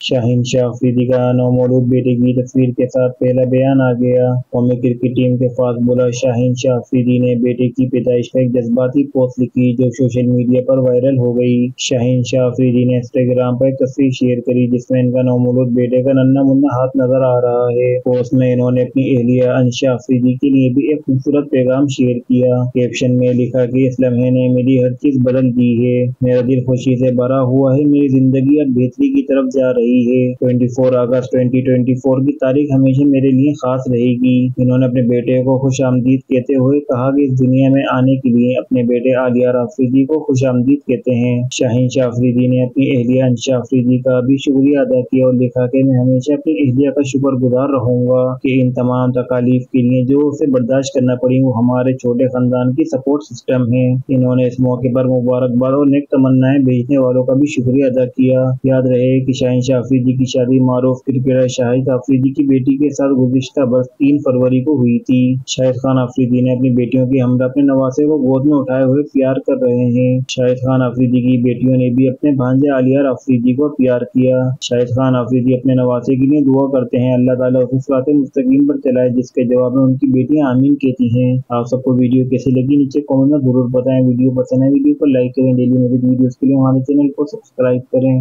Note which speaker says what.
Speaker 1: शाहिनशाह अफरीदी का नौमौलूद बेटे की तस्वीर के साथ पहला बयान आ गया। कौमी क्रिकेट टीम के फास्ट बॉलर शाहिनशाह अफरीदी ने बेटे की पैदाइश पर एक जज्बाती पोस्ट लिखी जो सोशल मीडिया पर वायरल हो गई। शाहिनशाह अफरीदी ने इंस्टाग्राम पर एक तस्वीर शेयर करी जिसमें इनका नौमौलूद बेटे का नन्हा मुन्ना हाथ नजर आ रहा है। पोस्ट में इन्होंने अपनी एहलिया अंशा अफरीदी के लिए भी एक खूबसूरत पैगाम शेयर किया। कैप्शन में लिखा कि इस लम्हे ने मेरी हर चीज बदल दी है, मेरा दिल खुशी से भरा हुआ है, मेरी जिंदगी अब बेहतरी की तरफ जा रही है। 24 अगस्त 2024 की तारीख हमेशा मेरे लिए खास रहेगी। इन्होंने अपने बेटे को खुश आमदीद कहते हुए कहा कि इस दुनिया में आने के लिए अपने बेटे आलिया अफरीदी को खुश आमदीद कहते हैं। शाहिनशाह अफरीदी ने अपनी एहलिया अंशा अफरीदी का भी शुक्रिया अदा किया और लिखा कि मैं हमेशा अपनी एहलिया का शुक्रगुजार रहूंगा कि इन तमाम तकालीफ के लिए जो उसे बर्दाश्त करना पड़ी वो हमारे छोटे खानदान की सपोर्ट सिस्टम है। इन्होंने इस मौके पर मुबारकबाद और नेक तमन्नाएं भेजने वालों का भी शुक्रिया अदा किया। याद रहे कि शाहिनशाह अफरीदी की शादी मारूफ क्रिकेटर शाहिद अफरीदी की बेटी के साथ गुज़िश्ता बरस 3 फरवरी को हुई थी। शाहिद खान अफरीदी ने अपनी बेटियों की हमरा अपने नवासे को गोद में उठाए हुए प्यार कर रहे हैं। शाहिद खान अफरीदी की बेटियों ने भी अपने भांजे आलिया अफरीदी को प्यार किया। शाहिद खान अफरीदी अपने नवासे के लिए दुआ करते हैं अल्लाह ताला उसे सिराते मुस्तकीम पर चलाए, जिसके जवाब में उनकी बेटियां आमीन कहती हैं। आप सबको वीडियो कैसी लगी नीचे कमेंट में जरूर बताएं। वीडियो पसंद है वीडियो को लाइक करें। डेली मज़ीद वीडियोस के लिए हमारे चैनल को सब्सक्राइब करें।